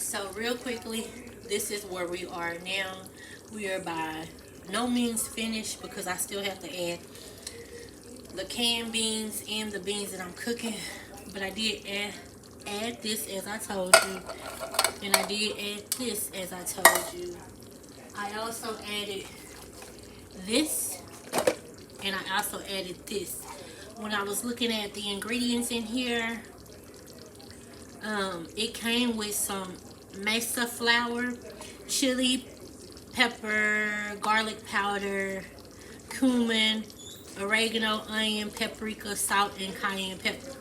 So real quickly, this is where we are now. We are by no means finished because I still have to add the canned beans and the beans that I'm cooking. But I did add this as I told you. And I did add this as I told you. I also added this. And I also added this. When I was looking at the ingredients in here, it came with some mesa flour, chili pepper, garlic powder, cumin, oregano, onion, paprika, salt, and cayenne pepper.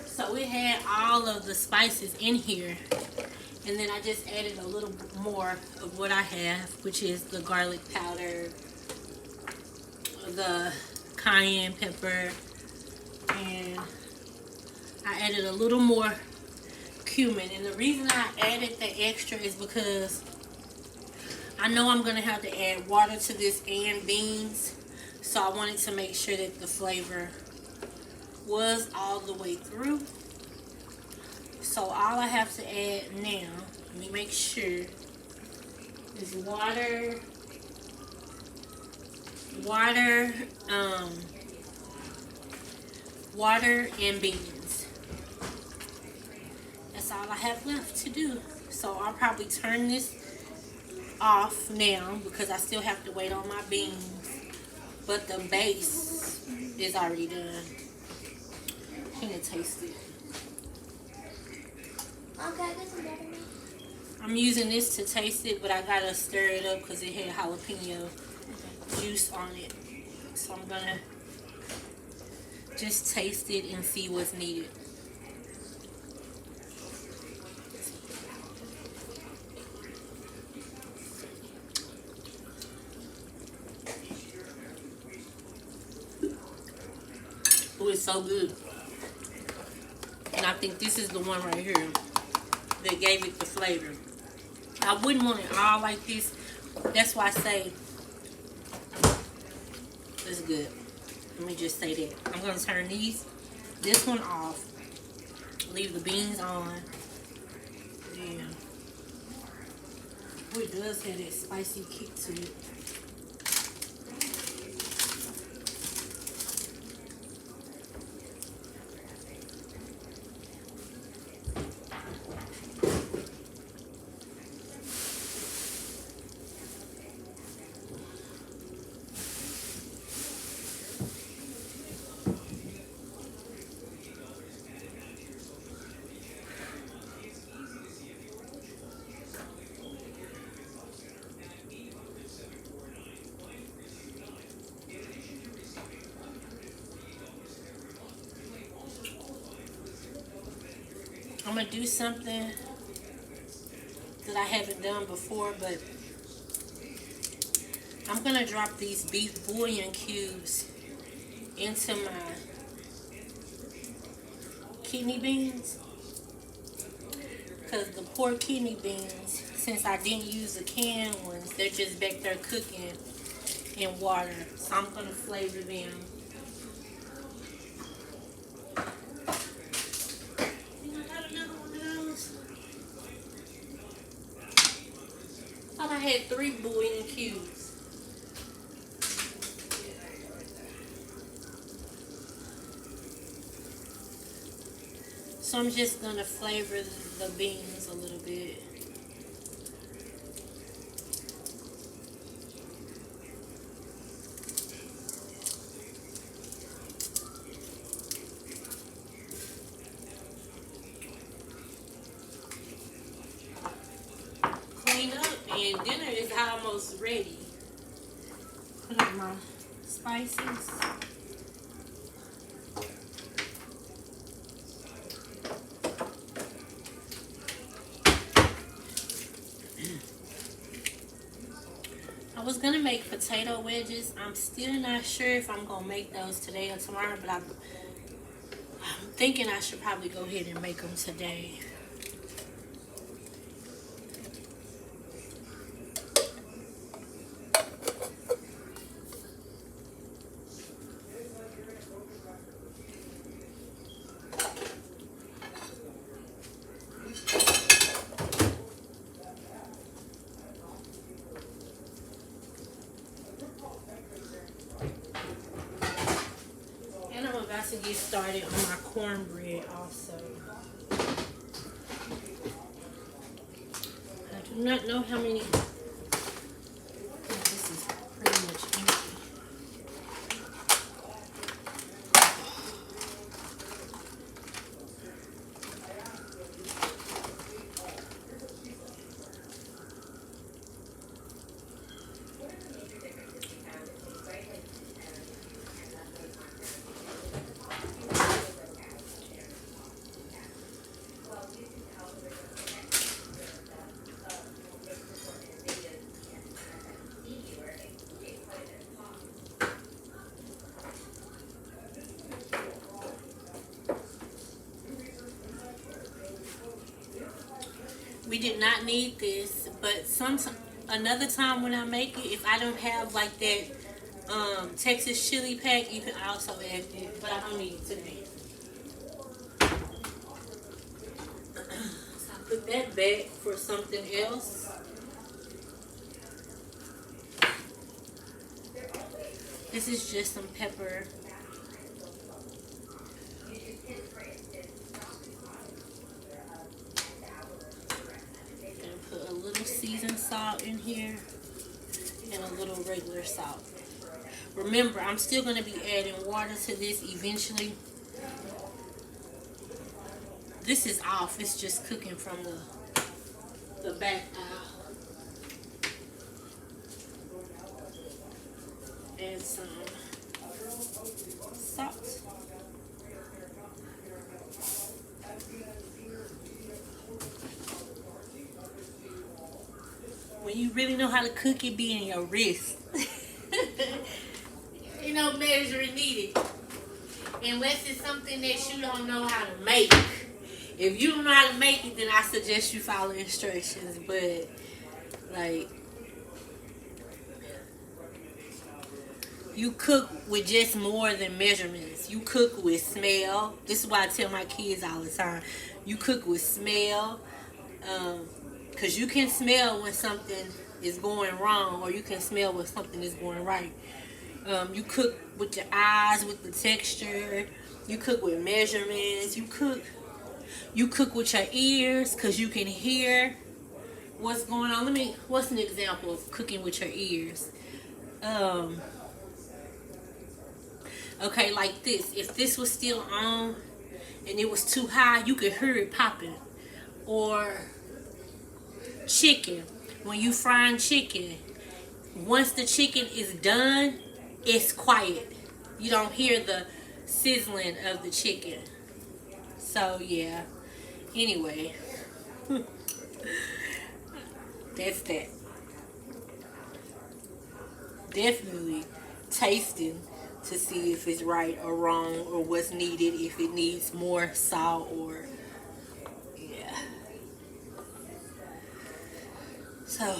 So it had all of the spices in here. And then I just added a little more of what I have, which is the garlic powder, the cayenne pepper, and I added a little more cumin. And the reason I added the extra is because I know I'm going to have to add water to this and beans. So I wanted to make sure that the flavor was all the way through. So all I have to add now, let me make sure, is water, water and beans. That's all I have left to do. So I'll probably turn this off now because I still have to wait on my beans. But the base is already done. I'm gonna taste it. Okay, this is better. I'm using this to taste it, but I gotta stir it up because it had jalapeno juice on it. So I'm gonna just taste it and see what's needed. Oh, it's so good. And I think this is the one right here that gave it the flavor. I wouldn't want it all like this. That's why I say it's good. Let me just say that. I'm going to turn this one off. Leave the beans on. Yeah. Oh, it does have that spicy kick to it. I'm going to do something that I haven't done before, but I'm going to drop these beef bouillon cubes into my kidney beans. Because the pork kidney beans, since I didn't use the canned ones, they're just back there cooking in water. So I'm going to flavor them. I had 3 bouillon cubes. So I'm just gonna flavor the beans a little bit. Clean up and dinner is almost ready. Put up my spices. I was gonna make potato wedges. I'm still not sure if I'm gonna make those today or tomorrow, but I'm thinking I should probably go ahead and make them today. get started on my cornbread also. I do not know how many. This is pretty much empty. We did not need this, but another time when I make it, if I don't have like that Texas chili pack, you can also add it, but I don't need it today. So I put that back for something else. This is just some pepper. Seasoned salt in here and a little regular salt. Remember, I'm still going to be adding water to this eventually. This is off. It's just cooking from the back aisle. Add some salt. When you really know how to cook, it be in your wrist. Ain't no measuring needed. Unless it's something that you don't know how to make. If you don't know how to make it, then I suggest you follow instructions. But, like, you cook with just more than measurements. You cook with smell. This is why I tell my kids all the time. You cook with smell. Because you can smell when something is going wrong, or you can smell when something is going right. You cook with your eyes, with the texture. You cook with measurements. You cook with your ears, because you can hear what's going on. What's an example of cooking with your ears? Okay, like this. If this was still on and it was too high, you could hear it popping. Or chicken. When you frying chicken, once the chicken is done, it's quiet. You don't hear the sizzling of the chicken. So yeah. Anyway. That's that. Definitely tasting to see if it's right or wrong, or what's needed, if it needs more salt, or yeah. So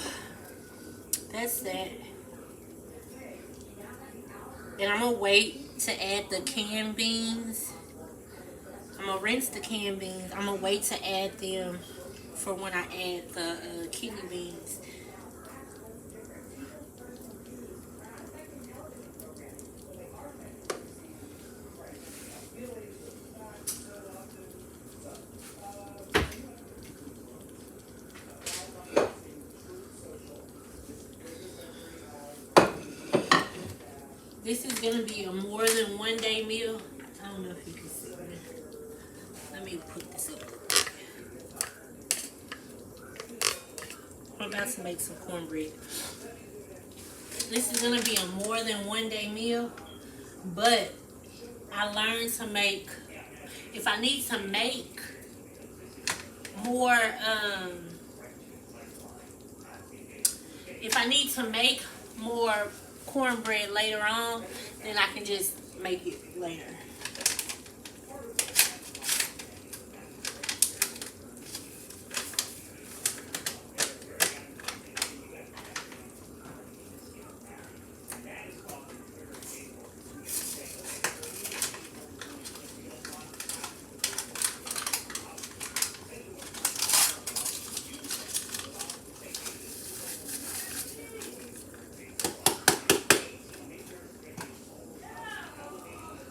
that's that. And I'm gonna wait to add the canned beans. I'm gonna rinse the canned beans. I'm gonna wait to add them for when I add the kidney beans. This is going to be a more than one day meal. I don't know if you can see it. Let me put this up. I'm about to make some cornbread. This is going to be a more than one day meal. But I learned to make, if I need to make more, if I need to make more cornbread later on, then I can just make it later.